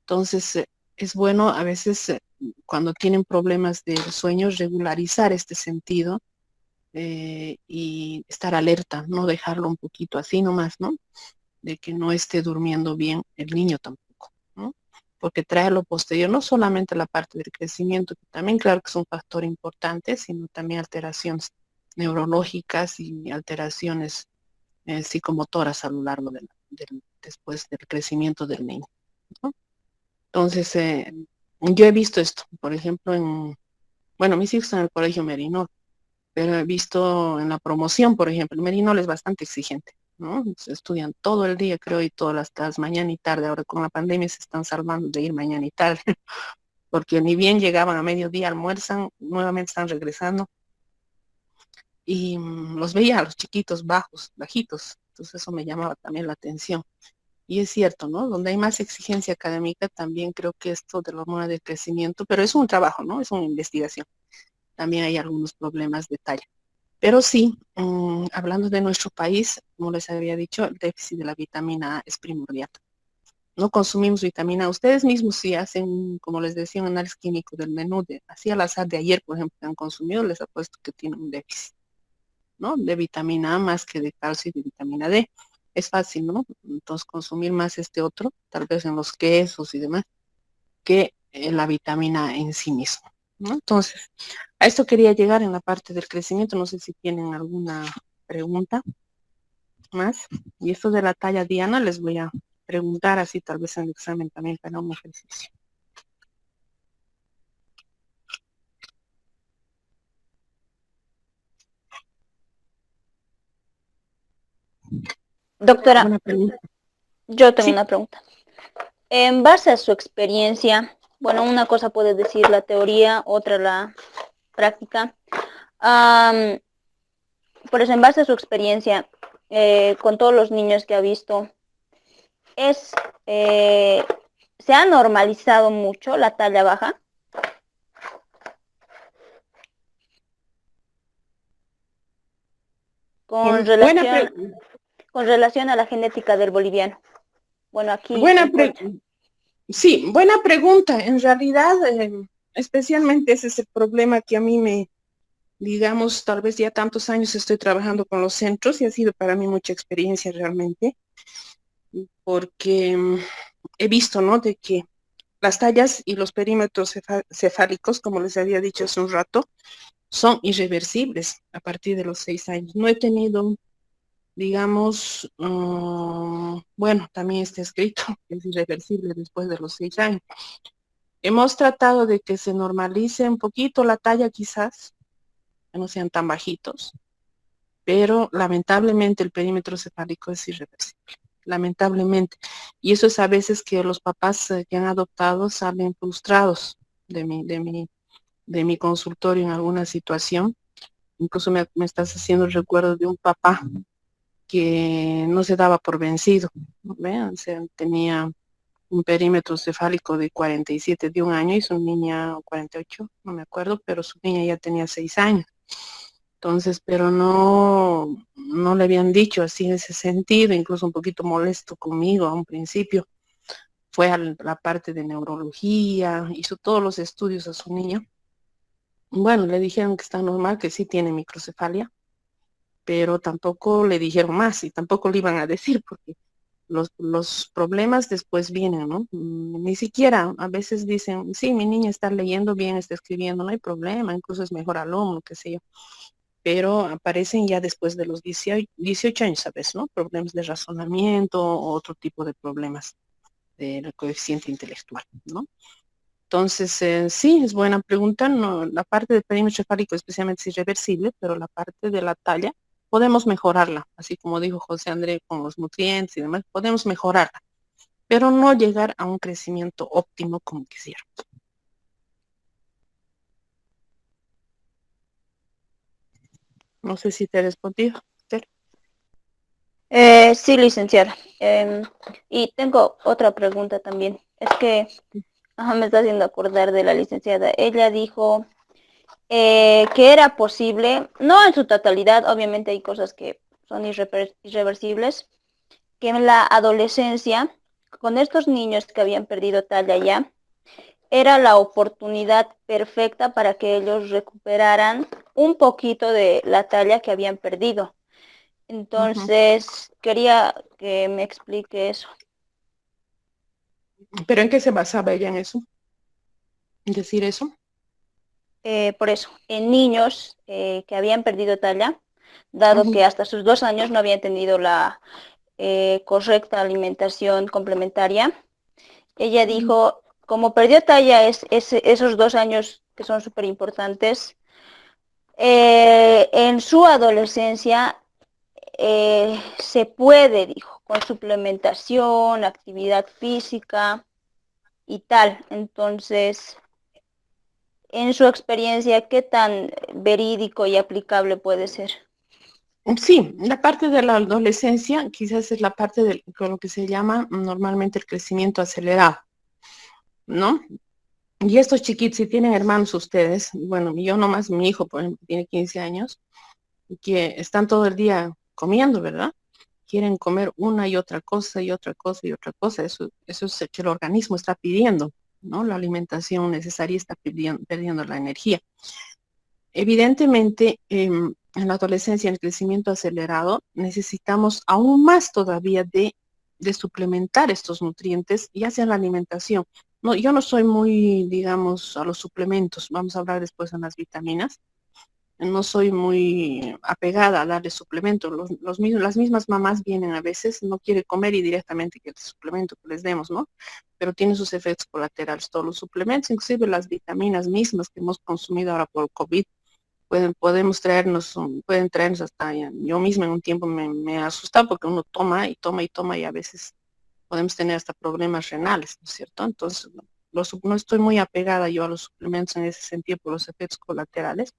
Entonces, es bueno a veces cuando tienen problemas de sueño regularizar este sentido y estar alerta, no dejarlo un poquito así nomás, ¿no? De que no esté durmiendo bien el niño tampoco, ¿no? Porque trae lo posterior, no solamente la parte del crecimiento, que también claro que es un factor importante, sino también alteraciones neurológicas y alteraciones psicomotoras a lo largo después del crecimiento del niño, ¿no? Entonces, yo he visto esto, por ejemplo, bueno, mis hijos están en el colegio Merino, pero he visto en la promoción, por ejemplo, el Merino es bastante exigente, ¿no? Se estudian todo el día, creo, y todas las tardes, mañana y tarde. Ahora con la pandemia se están salvando de ir mañana y tarde, porque ni bien llegaban a mediodía, almuerzan, nuevamente están regresando. Y los veía a los chiquitos bajos, bajitos, entonces eso me llamaba también la atención. Y es cierto, ¿no? Donde hay más exigencia académica, también creo que esto de la hormona del crecimiento, pero es un trabajo, ¿no? Es una investigación. También hay algunos problemas de talla. Pero sí, hablando de nuestro país, como les había dicho, el déficit de la vitamina A es primordial. No consumimos vitamina A. Ustedes mismos si hacen, como les decía, un análisis químico del menú, así al azar de ayer, por ejemplo, que han consumido, les apuesto que tienen un déficit, ¿no? De vitamina A más que de calcio y de vitamina D. Es fácil, ¿no? Entonces consumir más este otro, tal vez en los quesos y demás, que la vitamina en sí mismo, ¿no? Entonces, a esto quería llegar en la parte del crecimiento. No sé si tienen alguna pregunta más. Y esto de la talla diana les voy a preguntar así tal vez en el examen también para un ejercicio. Doctora, ¿Alguna pregunta? yo tengo Sí. una pregunta. En base a su experiencia, bueno, una cosa puede decir la teoría, otra la práctica. Por eso, en base a su experiencia, con todos los niños que ha visto, es, ¿se ha normalizado mucho la talla baja? Con Buena, con relación a la genética del boliviano. Bueno, aquí buena en Cocha. sí, buena pregunta. En realidad, especialmente ese es el problema que a mí digamos, tal vez ya tantos años estoy trabajando con los centros y ha sido para mí mucha experiencia realmente, porque he visto, ¿no? De que las tallas y los perímetros cefálicos, como les había dicho hace un rato, son irreversibles a partir de los 6 años. No he tenido, digamos, bueno, también está escrito que es irreversible después de los 6 años. Hemos tratado de que se normalice un poquito la talla quizás, que no sean tan bajitos, pero lamentablemente el perímetro cefálico es irreversible, lamentablemente. Y eso es a veces que los papás que han adoptado salen frustrados de mi consultorio en alguna situación. Incluso me estás haciendo el recuerdo de un papá que no se daba por vencido, ¿no? O sea, tenía un perímetro cefálico de 47 de un año y su niña 48, no me acuerdo, pero su niña ya tenía 6 años. Entonces, pero no le habían dicho así en ese sentido, incluso un poquito molesto conmigo a un principio. Fue a la parte de neurología, hizo todos los estudios a su niña. Bueno, le dijeron que está normal, que sí tiene microcefalia, pero tampoco le dijeron más y tampoco le iban a decir porque los problemas después vienen, ¿no? Ni siquiera, a veces dicen, sí, mi niña está leyendo bien, está escribiendo, no hay problema, incluso es mejor alumno, qué sé yo, pero aparecen ya después de los 18 años, ¿sabes? ¿No? Problemas de razonamiento o otro tipo de problemas del coeficiente intelectual, ¿no? Entonces, sí, es buena pregunta. No, la parte del perímetro cefálico especialmente es irreversible, pero la parte de la talla podemos mejorarla, así como dijo José André con los nutrientes y demás, podemos mejorarla, pero no llegar a un crecimiento óptimo como quisiera. No sé si te he respondido. Sí, licenciada. Y tengo otra pregunta también. Es que me está haciendo acordar de la licenciada. Ella dijo que era posible, no en su totalidad, obviamente hay cosas que son irreversibles, que en la adolescencia, con estos niños que habían perdido talla ya, era la oportunidad perfecta para que ellos recuperaran un poquito de la talla que habían perdido. Entonces, quería que me explique eso. ¿Pero en qué se basaba ella en eso? ¿En decir eso? Por eso, en niños que habían perdido talla, dado que hasta sus 2 años no habían tenido la correcta alimentación complementaria, ella dijo, como perdió talla esos 2 años que son súper importantes, en su adolescencia se puede, dijo, con suplementación, actividad física y tal. Entonces, en su experiencia, ¿qué tan verídico y aplicable puede ser? Sí, la parte de la adolescencia quizás es la parte con lo que se llama normalmente el crecimiento acelerado, ¿no? Y estos chiquitos, si tienen hermanos ustedes, bueno, yo nomás, mi hijo, por ejemplo, tiene 15 años, que están todo el día comiendo, ¿verdad? Quieren comer una y otra cosa y otra cosa y otra cosa. Eso es que el organismo está pidiendo, ¿no? La alimentación necesaria está perdiendo la energía. Evidentemente, en la adolescencia, en el crecimiento acelerado, necesitamos aún más todavía de suplementar estos nutrientes, ya sea en la alimentación. No, yo no soy muy, digamos, a los suplementos, vamos a hablar después en las vitaminas. No soy muy apegada a darle suplementos. Las mismas mamás vienen a veces, no quiere comer y directamente que el suplemento que les demos, ¿no? Pero tiene sus efectos colaterales, todos los suplementos, inclusive las vitaminas mismas que hemos consumido ahora por COVID pueden traernos hasta, yo misma en un tiempo me asustaba porque uno toma y toma y toma y a veces podemos tener hasta problemas renales, ¿no es cierto? Entonces, no estoy muy apegada yo a los suplementos en ese sentido por los efectos colaterales.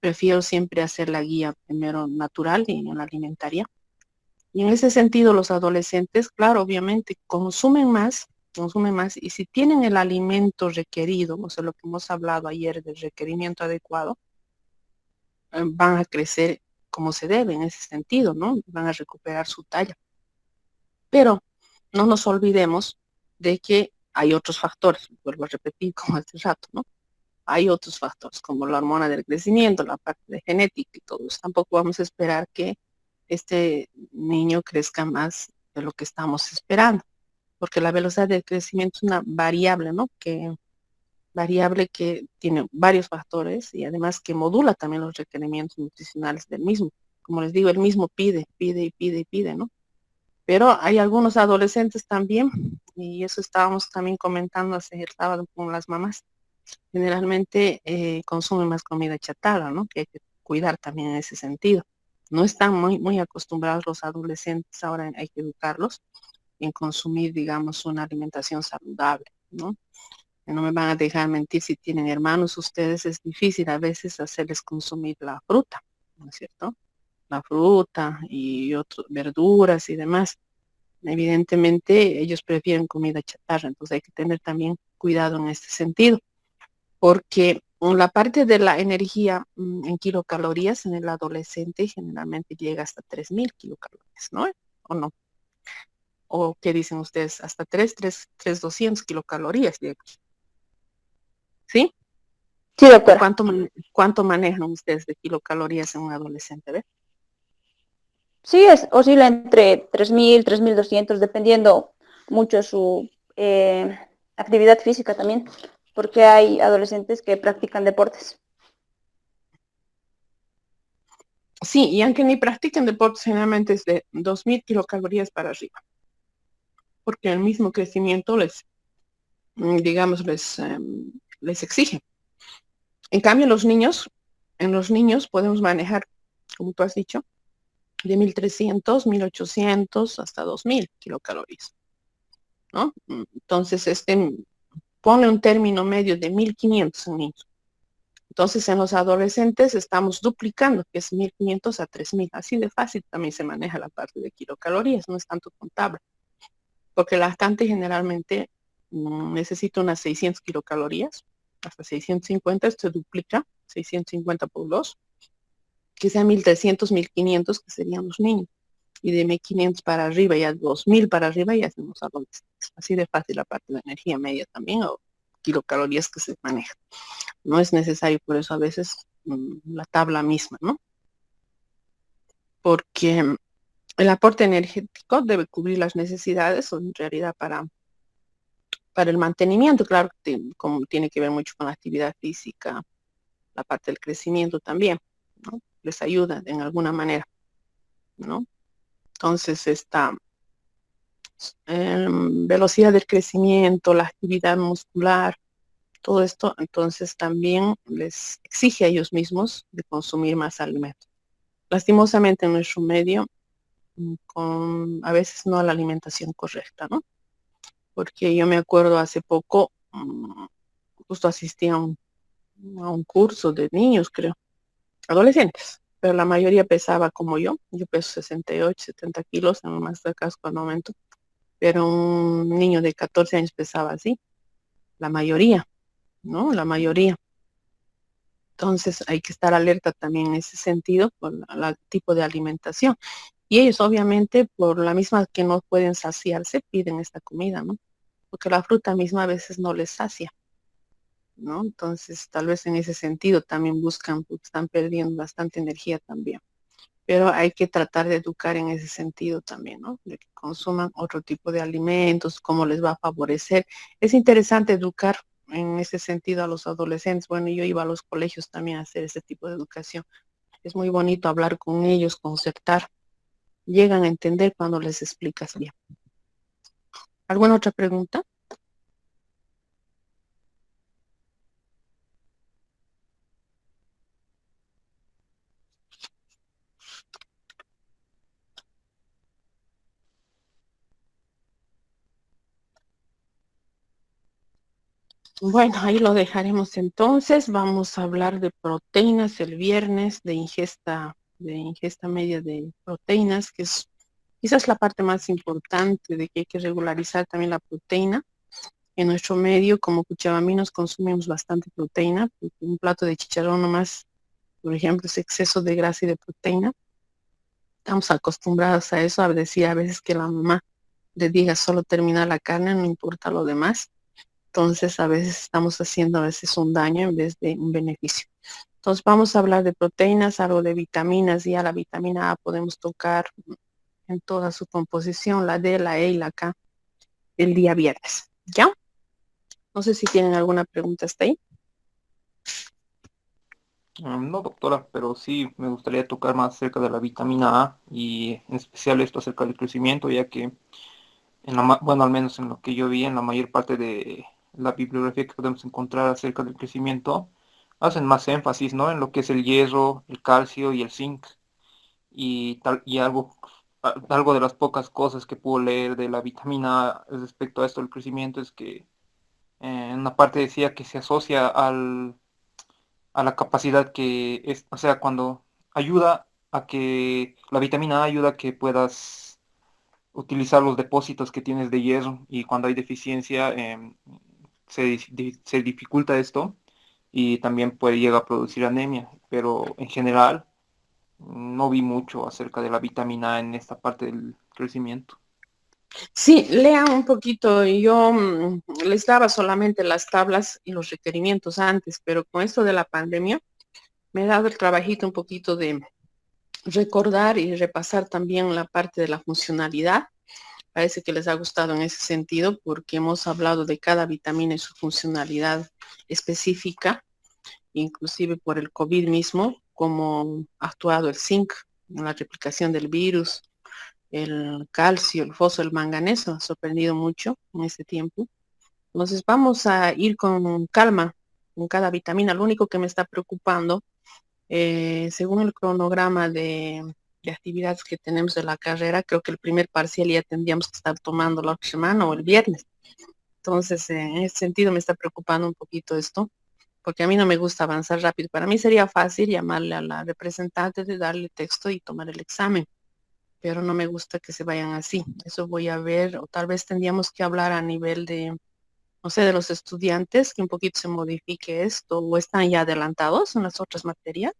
Prefiero siempre hacer la guía primero natural y en la alimentaria. Y en ese sentido, los adolescentes, claro, obviamente, consumen más, y si tienen el alimento requerido, o sea, lo que hemos hablado ayer del requerimiento adecuado, van a crecer como se debe en ese sentido, ¿no? Van a recuperar su talla. Pero no nos olvidemos de que hay otros factores, vuelvo a repetir como hace rato, ¿no? Hay otros factores como la hormona del crecimiento, la parte de genética y todo eso. Tampoco vamos a esperar que este niño crezca más de lo que estamos esperando. porque la velocidad del crecimiento es una variable, ¿no? Variable que tiene varios factores y además que modula también los requerimientos nutricionales del mismo. Como les digo, el mismo pide, pide y pide y pide, ¿no? Pero hay algunos adolescentes también, y eso estábamos también comentando hace el sábado con las mamás, generalmente consumen más comida chatarra, ¿no? Que hay que cuidar también en ese sentido. No están muy acostumbrados los adolescentes, ahora hay que educarlos en consumir, digamos, una alimentación saludable, ¿no? No me van a dejar mentir, si tienen hermanos ustedes, es difícil a veces hacerles consumir la fruta, ¿no es cierto? La fruta y otras verduras y demás. Evidentemente ellos prefieren comida chatarra, entonces hay que tener también cuidado en este sentido, porque la parte de la energía en kilocalorías en el adolescente generalmente llega hasta 3.000 kilocalorías, ¿no? ¿O no? ¿O qué dicen ustedes? Hasta 3.200 kilocalorías llega. ¿Sí? Sí, ¿O doctora. cuánto manejan ustedes de kilocalorías en un adolescente? ¿Ve? Sí, oscila entre 3.000, 3.200, dependiendo mucho su actividad física también, porque hay adolescentes que practican deportes. Sí, y aunque ni practiquen deportes, generalmente es de 2.000 kilocalorías para arriba, porque el mismo crecimiento digamos, les exige. En cambio, en los niños podemos manejar, como tú has dicho, de 1.300, 1.800 hasta 2.000 kilocalorías, ¿no? Entonces, pone un término medio de 1.500 en niños. Entonces, en los adolescentes estamos duplicando, que es 1.500 a 3.000. Así de fácil también se maneja la parte de kilocalorías, no es tanto contable, porque el lactante generalmente necesita unas 600 kilocalorías, hasta 650, esto se duplica, 650 por 2, que sea 1.300, 1.500, que serían los niños. Y de 1.500 para arriba, ya 2.000 para arriba, ya hacemos adolescentes. Así de fácil la parte de energía media también, o kilocalorías que se manejan. No es necesario por eso a veces la tabla misma, ¿no? Porque el aporte energético debe cubrir las necesidades, o en realidad para el mantenimiento, claro, como tiene que ver mucho con la actividad física, la parte del crecimiento también, ¿no? Les ayuda en alguna manera, ¿no? Entonces, esta velocidad del crecimiento, la actividad muscular, todo esto, entonces también les exige a ellos mismos de consumir más alimentos. Lastimosamente en nuestro medio, con a veces no la alimentación correcta, ¿no? Porque yo me acuerdo hace poco, justo asistí a un curso de niños, creo, adolescentes, pero la mayoría pesaba como yo peso 68, 70 kilos, en más de acá cuando aumento, pero un niño de 14 años pesaba así, la mayoría, ¿no? La mayoría. Entonces hay que estar alerta también en ese sentido por el tipo de alimentación. Y ellos obviamente por la misma que no pueden saciarse, piden esta comida, ¿no? Porque la fruta misma a veces no les sacia, ¿no? Entonces tal vez en ese sentido también buscan, porque están perdiendo bastante energía también. Pero hay que tratar de educar en ese sentido también, ¿no? De que consuman otro tipo de alimentos, cómo les va a favorecer. Es interesante educar en ese sentido a los adolescentes. Bueno, yo iba a los colegios también a hacer ese tipo de educación. Es muy bonito hablar con ellos, concertar. Llegan a entender cuando les explicas bien. ¿Alguna otra pregunta? Bueno, ahí lo dejaremos entonces. Vamos a hablar de proteínas el viernes, de ingesta media de proteínas, que es quizás la parte más importante de que hay que regularizar también la proteína. En nuestro medio, como cuchabaminos, consumimos bastante proteína, porque un plato de chicharrón nomás, por ejemplo, es exceso de grasa y de proteína. Estamos acostumbrados a eso, a decir a veces que la mamá le diga solo termina la carne, no importa lo demás. Entonces, a veces estamos haciendo a veces un daño en vez de un beneficio. Entonces, vamos a hablar de proteínas, algo de vitaminas. Ya la vitamina A podemos tocar en toda su composición, la D, la E y la K. el día viernes, ¿ya? No sé si tienen alguna pregunta hasta ahí. No, doctora, pero sí me gustaría tocar más acerca de la vitamina A y en especial esto acerca del crecimiento, ya que bueno, al menos en lo que yo vi, en la mayor parte de la bibliografía que podemos encontrar acerca del crecimiento, hacen más énfasis, ¿no? En lo que es el hierro, el calcio y el zinc. Y tal, y algo de las pocas cosas que puedo leer de la vitamina A respecto a esto del crecimiento es que en una parte decía que se asocia a la capacidad que es, o sea, cuando ayuda a que la vitamina A ayuda a que puedas utilizar los depósitos que tienes de hierro y cuando hay deficiencia se dificulta esto y también puede llegar a producir anemia, pero en general no vi mucho acerca de la vitamina A en esta parte del crecimiento. Sí, lean un poquito. Yo les daba solamente las tablas y los requerimientos antes, pero con esto de la pandemia me he dado el trabajito un poquito de recordar y repasar también la parte de la funcionalidad. Parece que les ha gustado en ese sentido porque hemos hablado de cada vitamina y su funcionalidad específica, inclusive por el COVID mismo, cómo ha actuado el zinc en la replicación del virus, el calcio, el fósforo, el manganeso, ha sorprendido mucho en este tiempo. Entonces vamos a ir con calma con cada vitamina. Lo único que me está preocupando, según el cronograma de actividades que tenemos de la carrera, creo que el primer parcial ya tendríamos que estar tomando la otra semana o el viernes. Entonces, en ese sentido me está preocupando un poquito esto, porque a mí no me gusta avanzar rápido. Para mí sería fácil llamarle a la representante de darle texto y tomar el examen, pero no me gusta que se vayan así. Eso voy a ver, o tal vez tendríamos que hablar a nivel de, no sé, de los estudiantes, que un poquito se modifique esto, o están ya adelantados en las otras materias.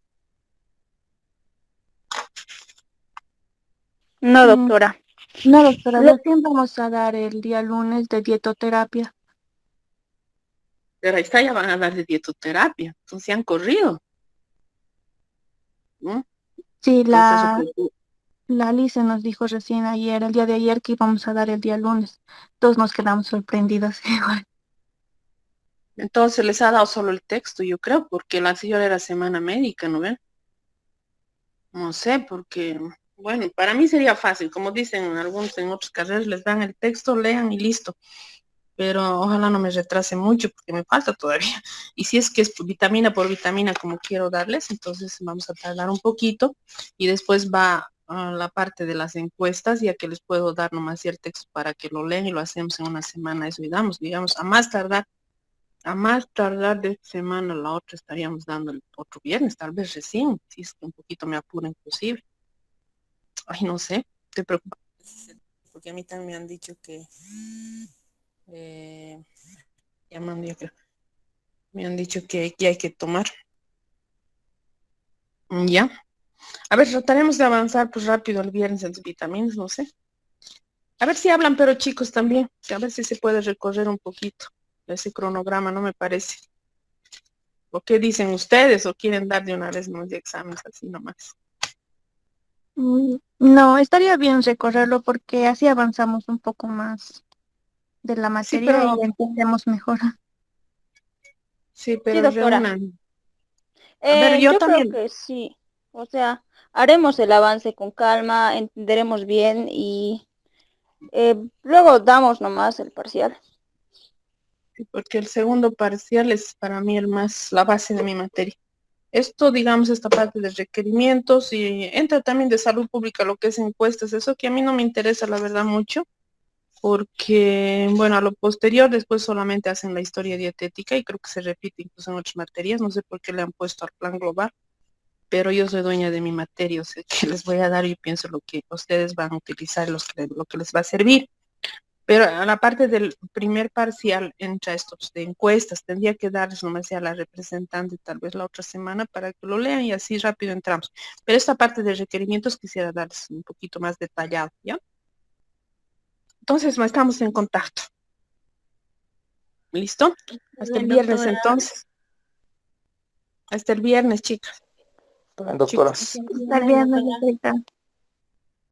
No, Mm, doctora. No, doctora, lo- recién vamos a dar el día lunes de dietoterapia. Pero ahí está, ya van a dar de dietoterapia, entonces se han corrido, ¿no? Sí, Entonces, la Alice nos dijo recién ayer, el día de ayer, que íbamos a dar el día lunes. Todos nos quedamos sorprendidos igual. entonces les ha dado solo el texto, yo creo, porque la señora era semana médica, ¿no ven? No sé, porque, bueno, para mí sería fácil, como dicen en algunos en otras carreras, les dan el texto, lean y listo. Pero ojalá no me retrase mucho porque me falta todavía. Y si es que es vitamina por vitamina como quiero darles, entonces vamos a tardar un poquito y después va la parte de las encuestas, ya que les puedo dar nomás el texto para que lo lean y lo hacemos en una semana, eso y damos, digamos, a más tardar de esta semana, la otra estaríamos dando el otro viernes, tal vez recién, si es que un poquito me apura inclusive. Ay, no sé, estoy preocupada. Porque a mí también me han dicho que, eh, llamando yo creo, me han dicho que hay que tomar. Ya. A ver, trataremos de avanzar pues rápido el viernes en vitaminas, no sé. A ver si hablan, pero chicos también, que a ver si se puede recorrer un poquito ese cronograma, no me parece. ¿O qué dicen ustedes? ¿O quieren dar de una vez unos exámenes así nomás? No, estaría bien recorrerlo porque así avanzamos un poco más de la Sí, materia y pero, entendemos mejor. sí, sí, pero doctora. reúnan. A ver, yo Yo creo también. que sí. O sea, haremos el avance con calma, entenderemos bien y luego damos nomás el parcial. Sí, porque el segundo parcial es para mí el más, la base de mi materia. Esto, digamos, esta parte de requerimientos y entra también de salud pública, lo que es encuestas, eso que a mí no me interesa, la verdad, mucho, porque, bueno, a lo posterior después solamente hacen la historia dietética y creo que se repite incluso en otras materias, no sé por qué le han puesto al plan global, pero yo soy dueña de mi materia, o sea, que les voy a dar y pienso lo que ustedes van a utilizar, lo que les va a servir. Pero a la parte del primer parcial entra estos de encuestas, tendría que darles nomás a la representante tal vez la otra semana para que lo lean y así rápido entramos. Pero esta parte de requerimientos quisiera darles un poquito más detallado, ¿ya? Entonces, no estamos en contacto. ¿Listo? Hasta el Bien, viernes doctora. entonces. Hasta el viernes, chicas. Está bien, doctora. Chicos. Está bien, doctora.